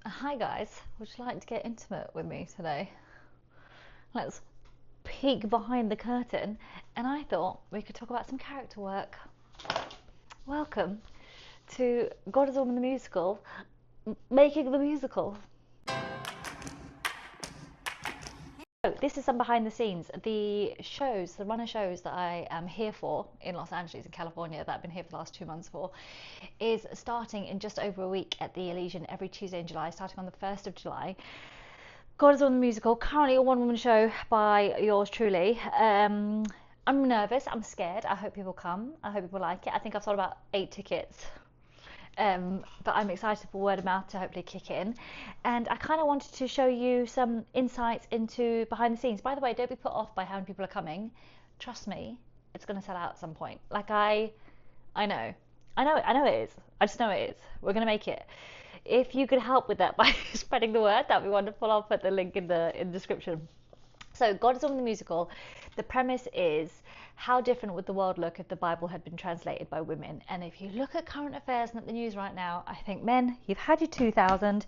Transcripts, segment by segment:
Hi guys, would you like to get intimate with me today? Let's peek behind the curtain, and I thought we could talk about some character work. Welcome to God is Woman the Musical, making the musical. So this is some behind the scenes. The runner shows that I am here for in Los Angeles in California, that I've been here for the last 2 months for, is starting in just over a week at the Elysian every Tuesday in July, starting on the 1st of July. God is on the Musical, currently a one-woman show by yours truly. I'm nervous, I'm scared. I hope people come. I hope people like it. I think I've sold about 8 tickets. But I'm excited for word of mouth to hopefully kick in. And I kind of wanted to show you some insights into behind the scenes. By the way, don't be put off by how many people are coming. Trust me, it's going to sell out at some point. I know it is. I just know it is. We're going to make it. If you could help with that by spreading the word, that'd be wonderful. I'll put the link in the description. So, God is on the Musical. The premise is, how different would the world look if the Bible had been translated by women? And if you look at current affairs and at the news right now, I think, men, you've had your 2000,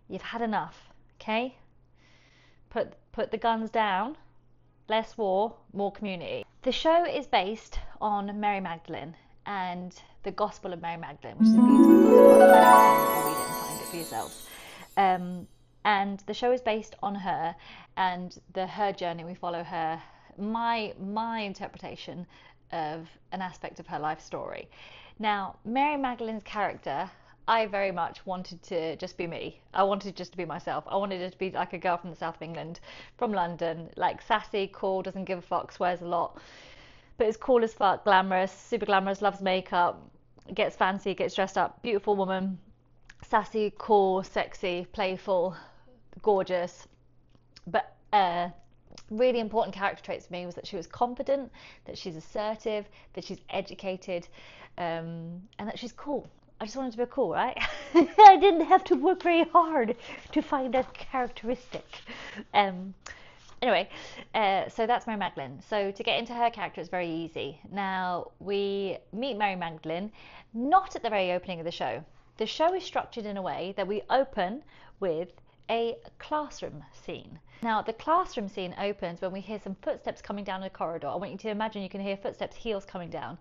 you've had enough. Okay, put the guns down. Less war, more community. The show is based on Mary Magdalene and the Gospel of Mary Magdalene, which is a beautiful gospel. I recommend you read it and find it for yourselves. And the show is based on her and her journey. We follow her, my interpretation of an aspect of her life story. Now, Mary Magdalene's character, I very much wanted to just be me. I wanted just to be myself. I wanted it to be like a girl from the south of England, from London, like sassy, cool, doesn't give a fuck, swears a lot, but is cool as fuck, glamorous, super glamorous, loves makeup, gets fancy, gets dressed up, beautiful woman, sassy, cool, sexy, playful, gorgeous. But really important character traits for me was that she was confident, that she's assertive, that she's educated, and that she's cool. I just wanted to be cool, right? I didn't have to work very hard to find that characteristic. Anyway, so that's Mary Magdalene. So to get into her character, it's very easy. Now, we meet Mary Magdalene not at the very opening of the show. The show is structured in a way that we open with a classroom scene. Now, the classroom scene opens when we hear some footsteps coming down a corridor. I want you to imagine you can hear footsteps, heels coming down.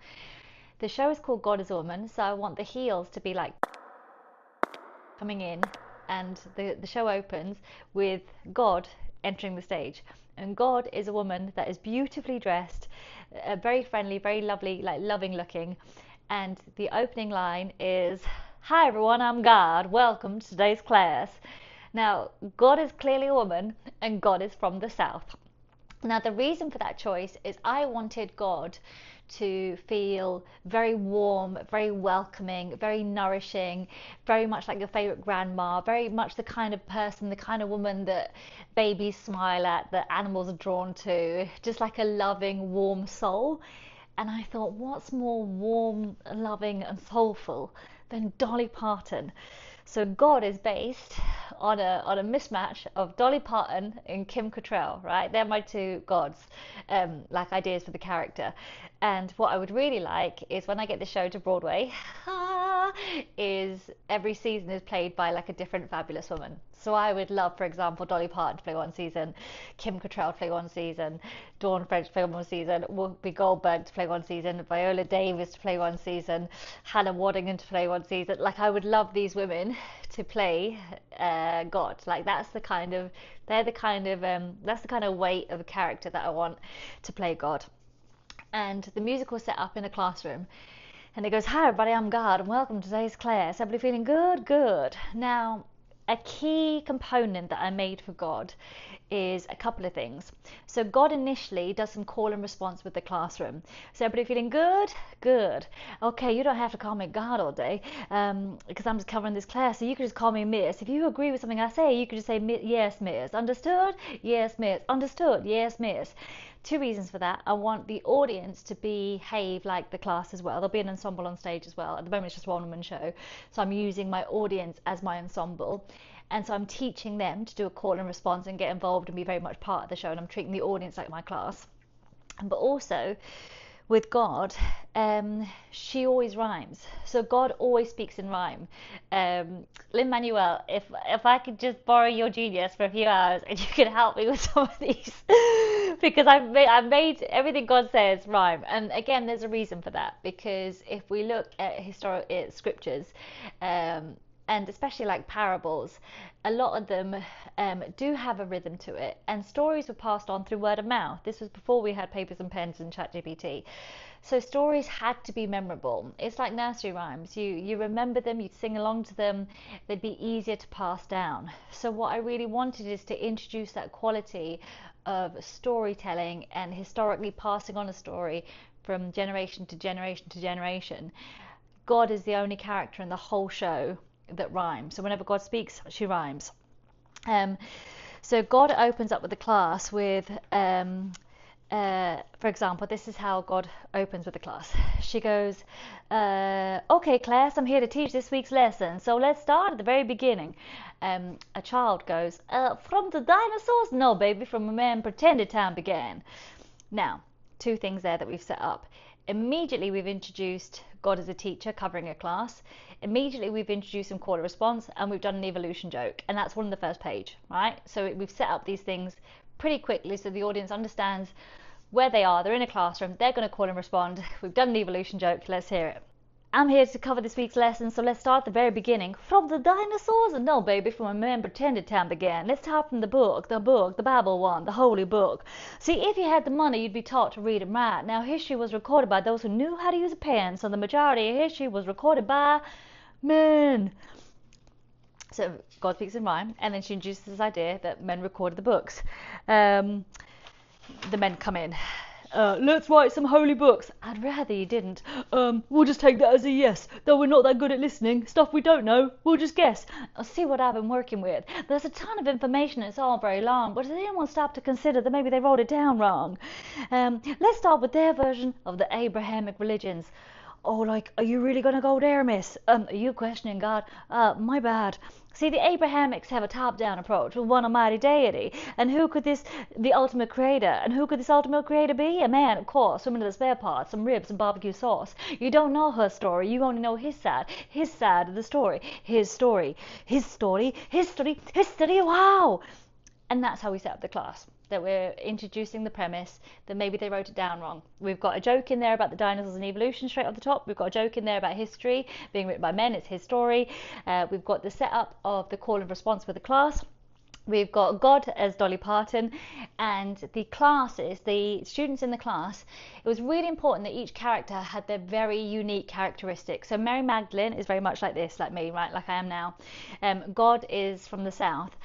The show is called God is a Woman, so I want the heels to be like coming in, and the show opens with God entering the stage. And God is a woman that is beautifully dressed, very friendly, very lovely, like loving looking. And the opening line is, "Hi everyone, I'm God. Welcome to today's class." Now, God is clearly a woman, and God is from the South. Now, the reason for that choice is I wanted God to feel very warm, very welcoming, very nourishing, very much like your favorite grandma, very much the kind of person, the kind of woman that babies smile at, that animals are drawn to, just like a loving, warm soul. And I thought, what's more warm, loving, and soulful than Dolly Parton? So God is based on a mismatch of Dolly Parton and Kim Cattrall, right? They're my two gods, like ideas for the character. And what I would really like is when I get the show to Broadway, is every season is played by like a different fabulous woman. So I would love, for example, Dolly Parton to play one season, Kim Cattrall to play one season, Dawn French to play one season, Whoopi Goldberg to play one season, Viola Davis to play one season, Hannah Waddingham to play one season. Like, I would love these women to play God. Like, that's the kind of weight of a character that I want to play God. And the musical set up in a classroom. And it goes, "Hi everybody, I'm God, and welcome to today's class. Everybody feeling good? Good." Now, a key component that I made for God is a couple of things. So God initially does some call and response with the classroom. So everybody feeling good? Good. Okay, you don't have to call me God all day, because I'm just covering this class, so you could just call me Miss. If you agree with something I say, you could just say, "Yes, Miss." Understood? Yes, Miss. Understood? Yes, Miss. Two reasons for that. I want the audience to behave like the class as well. There'll be an ensemble on stage as well. At the moment, it's just a one-woman show. So I'm using my audience as my ensemble. And so I'm teaching them to do a call and response and get involved and be very much part of the show. And I'm treating the audience like my class. But also, with God, she always rhymes. So God always speaks in rhyme. Lin-Manuel, if I could just borrow your genius for a few hours and you could help me with some of these, because I've made everything God says rhyme. And again, there's a reason for that, because if we look at historic scriptures, and especially like parables, a lot of them do have a rhythm to it, and stories were passed on through word of mouth. This was before we had papers and pens and ChatGPT. So stories had to be memorable. It's like nursery rhymes. You remember them, you'd sing along to them, they'd be easier to pass down. So what I really wanted is to introduce that quality of storytelling and historically passing on a story from generation to generation to generation. God is the only character in the whole show that rhymes. So whenever God speaks, she rhymes. So God opens up with the class with, for example, this is how God opens with the class. She goes, okay class, I'm here to teach this week's lesson, so let's start at the very beginning. A child goes, from the dinosaurs? No baby, from a man pretended time began. Now, two things there that we've set up. Immediately we've introduced God as a teacher covering a class. Immediately we've introduced some call and response, and we've done an evolution joke, and that's one on the first page, right? So we've set up these things pretty quickly so the audience understands where they are. They're in a classroom, they're going to call and respond. We've done an evolution joke, let's hear it. I'm here to cover this week's lesson, so let's start at the very beginning. From the dinosaurs? No, baby, from a man pretended time began. Let's start from the Bible one, the holy book. See, if you had the money, you'd be taught to read and write. Now, history was recorded by those who knew how to use a pen, so the majority of history was recorded by men. So God speaks in rhyme, and then she introduces this idea that men recorded the books. The men come in. Let's write some holy books. I'd rather you didn't. We'll just take that as a yes. Though we're not that good at listening. Stuff we don't know, we'll just guess. I'll see what I've been working with. There's a ton of information, it's all very long, but does anyone stop to consider that maybe they wrote it down wrong? Let's start with their version of the Abrahamic religions. Oh, like, are you really going to go there, miss? Are you questioning God? My bad. See, the Abrahamics have a top-down approach with one almighty deity. And who could the ultimate creator? And who could this ultimate creator be? A man, of course, swimming to the spare parts, some ribs and barbecue sauce. You don't know her story. You only know his side of the story. His story, wow! And that's how we set up the class. That we're introducing the premise that maybe they wrote it down wrong. We've got a joke in there about the dinosaurs and evolution straight off the top. We've got a joke in there about history being written by men. It's his story. We've got the setup of the call and response with the class. We've got God as Dolly Parton, and the classes, the students in the class, it was really important that each character had their very unique characteristics. So Mary Magdalene is very much like this, like me, right, like I am now. God is from the south.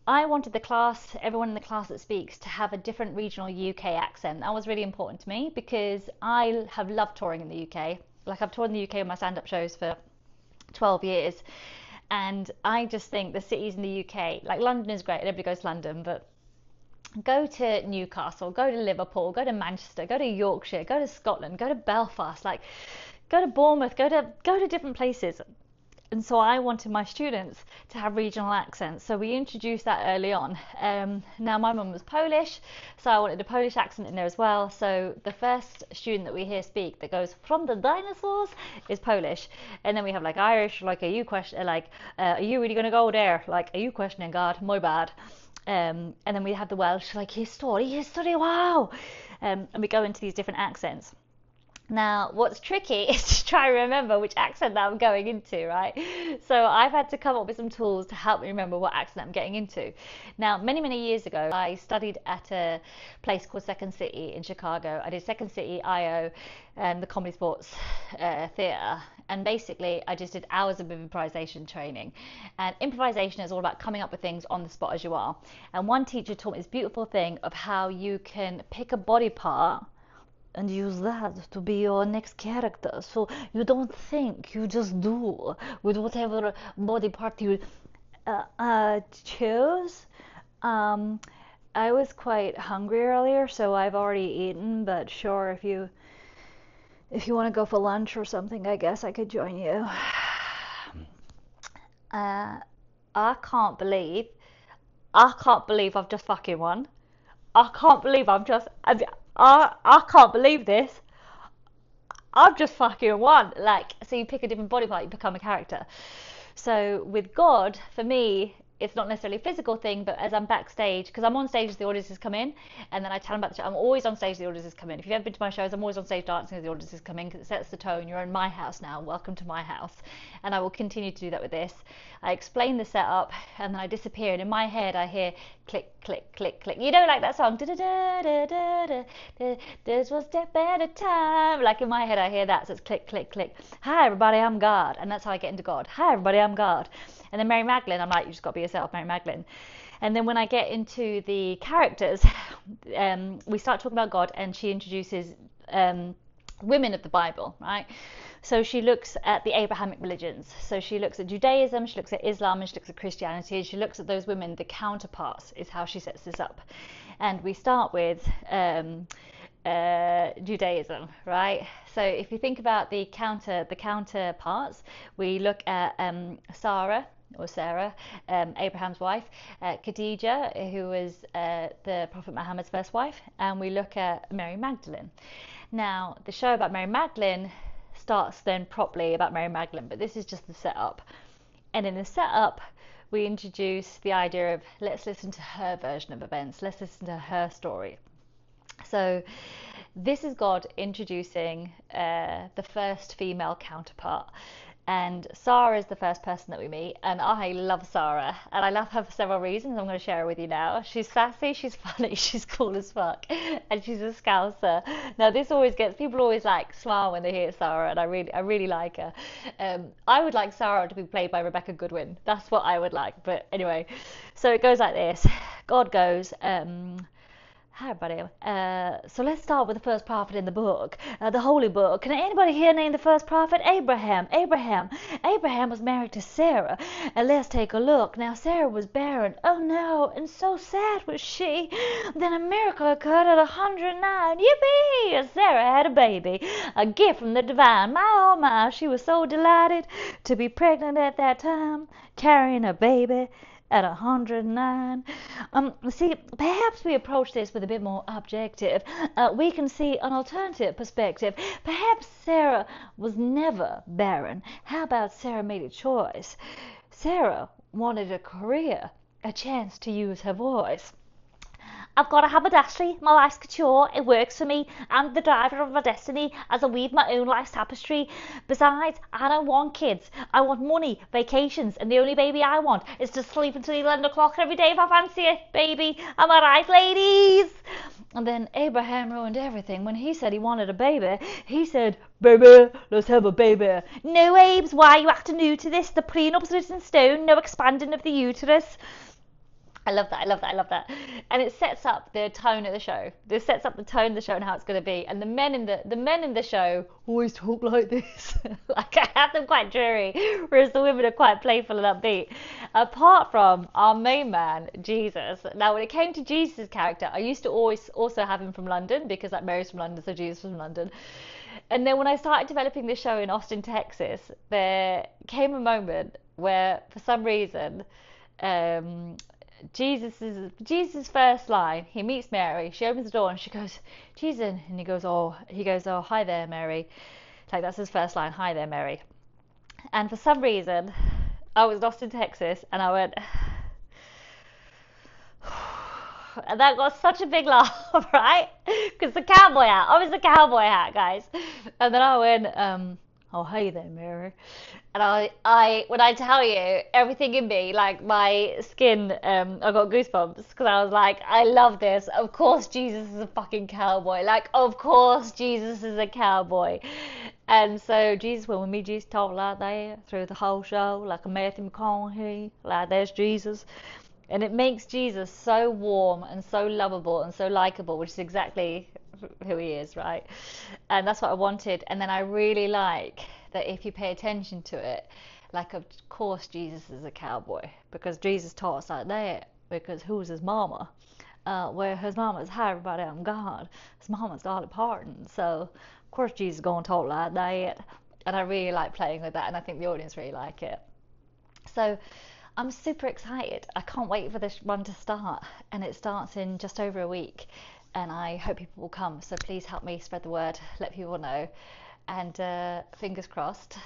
I wanted the class, everyone in the class that speaks, to have a different regional UK accent. That was really important to me because I have loved touring in the UK. Like, I've toured in the UK with my stand-up shows for 12 years. And I just think the cities in the UK, like London is great, everybody goes to London, but go to Newcastle, go to Liverpool, go to Manchester, go to Yorkshire, go to Scotland, go to Belfast, like go to Bournemouth, go to different places. And so I wanted my students to have regional accents, so we introduced that early on. Now my mum was Polish, so I wanted a Polish accent in there as well. So the first student that we hear speak that goes from the dinosaurs is Polish, and then we have like Irish, like are you really going to go there? Like, are you questioning God? My bad. And then we have the Welsh, like history, wow. And we go into these different accents. Now, what's tricky is to try and remember which accent that I'm going into, right? So I've had to come up with some tools to help me remember what accent I'm getting into. Now, many, many years ago, I studied at a place called Second City in Chicago. I did Second City, IO, and the Comedy Sports Theatre. And basically, I just did hours of improvisation training. And improvisation is all about coming up with things on the spot as you are. And one teacher taught me this beautiful thing of how you can pick a body part and use that to be your next character. So you don't think, you just do with whatever body part you choose. I was quite hungry earlier, so I've already eaten, but sure, if you want to go for lunch or something, I guess I could join you. I can't believe I've just fucking won. I can't believe I can't believe this. I'm just fucking one. Like, so you pick a different body part, you become a character. So with God, for me, it's not necessarily a physical thing, but as I'm backstage, because I'm on stage as the audiences come in, and then I tell them about the show. I'm always on stage as the audiences come in. If you've ever been to my shows, I'm always on stage dancing as the audiences come in, because it sets the tone. You're in my house now. Welcome to my house. And I will continue to do that with this. I explain the setup, and then I disappear. And in my head, I hear click, click, click, click. You know, like that song. This was step at a time. Like in my head, I hear that. So it's click, click, click. Hi, everybody, I'm God. And that's how I get into God. Hi, everybody, I'm God. And then Mary Magdalene, I'm like, you just got to be yourself, Mary Magdalene. And then when I get into the characters, we start talking about God, and she introduces women of the Bible, right? So she looks at the Abrahamic religions. So she looks at Judaism, she looks at Islam, and she looks at Christianity, and she looks at those women, the counterparts, is how she sets this up. And we start with Judaism, right? So if you think about the counterparts, we look at Sarah, Abraham's wife, Khadijah, who was the Prophet Muhammad's first wife, and we look at Mary Magdalene. Now, the show about Mary Magdalene starts then properly about Mary Magdalene, but this is just the setup. And in the setup, we introduce the idea of, let's listen to her version of events, let's listen to her story. So this is God introducing the first female counterpart. And Sarah is the first person that we meet, and I love Sarah, and I love her for several reasons. I'm going to share her with you now. She's sassy, she's funny, she's cool as fuck, and she's a Scouser. Now this always gets, people always like smile when they hear Sarah, and I really like her. I would like Sarah to be played by Rebecca Goodwin. That's what I would like. But anyway, so it goes like this. God goes, hi everybody. So let's start with the first prophet in the book, the holy book. Can anybody here name the first prophet? Abraham. Abraham was married to Sarah. And let's take a look. Now Sarah was barren. Oh no, and so sad was she. Then a miracle occurred at 109. Yippee! Sarah had a baby, a gift from the divine. My oh my, she was so delighted to be pregnant at that time, carrying a baby at 109. See, perhaps we approach this with a bit more objective. We can see an alternative perspective. Perhaps Sarah was never barren. How about Sarah made a choice? Sarah wanted a career, a chance to use her voice. I've got a haberdashery, my life's couture, it works for me. I'm the driver of my destiny as I weave my own life's tapestry. Besides, I don't want kids. I want money, vacations, and the only baby I want is to sleep until 11 o'clock every day if I fancy it, baby. Am I right, ladies? And then Abraham ruined everything. When he said he wanted a baby, he said, baby, let's have a baby. No, Abes, why are you acting new to this? The prenup's written in stone, no expanding of the uterus. I love that. And it sets up the tone of the show. This sets up the tone of the show and how it's going to be. And the men in the show always talk like this. Like, I have them quite dreary, whereas the women are quite playful and upbeat. Apart from our main man, Jesus. Now, when it came to Jesus' character, I used to always also have him from London, because like Mary's from London, so Jesus was from London. And then when I started developing the show in Austin, Texas, there came a moment where, for some reason, Jesus' first line, he meets Mary, she opens the door and she goes, Jesus, and he goes, oh, hi there, Mary. Like, that's his first line, hi there, Mary. And for some reason, I was lost in Texas, and I went, and that got such a big laugh, right? Because the cowboy hat, I was the cowboy hat, guys. And then I went, oh, hey there, Mary. And I when I tell you, everything in me, like my skin, I got goosebumps, because I was like, I love this. Of course Jesus is a fucking cowboy. Like, of course Jesus is a cowboy. And so Jesus, when we meet Jesus, talk like that through the whole show, like a Matthew McConaughey, like that's Jesus. And it makes Jesus so warm and so lovable and so likable, which is exactly who he is, right? And that's what I wanted. And then I really like that if you pay attention to it, like, of course Jesus is a cowboy, because Jesus taught us like that, because who's his mama? Where his mama's, hi everybody, I'm God. His mama's Dolly Parton. So of course Jesus is going to talk like that. And I really like playing with that, and I think the audience really like it. So I'm super excited. I can't wait for this one to start, and it starts in just over a week, and I hope people will come. So please help me spread the word, let people know. and fingers crossed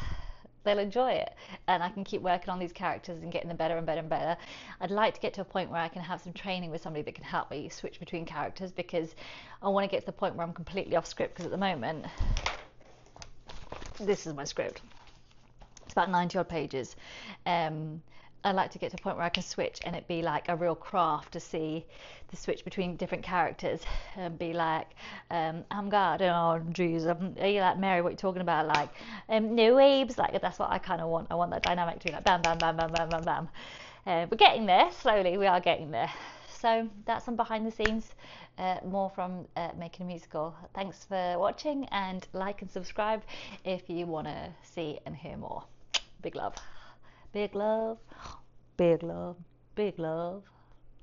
they'll enjoy it, and I can keep working on these characters and getting them better and better and better. I'd like to get to a point where I can have some training with somebody that can help me switch between characters, because I want to get to the point where I'm completely off script, because at the moment this is my script. It's about 90 odd pages. I'd like to get to a point where I can switch and it be like a real craft to see the switch between different characters, and be like, I'm God, oh jeez, are you like Mary, what are you talking about, like, no waves, like, that's what I kind of want. I want that dynamic to be like bam, bam, bam, bam, bam, bam, bam. We're getting there, slowly, we are getting there. So that's some behind the scenes, more from making a musical. Thanks for watching, and like and subscribe if you want to see and hear more. Big love. Big love, big love, big love.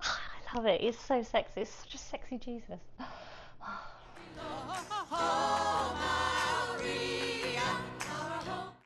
I love it. It's so sexy. It's such a sexy Jesus.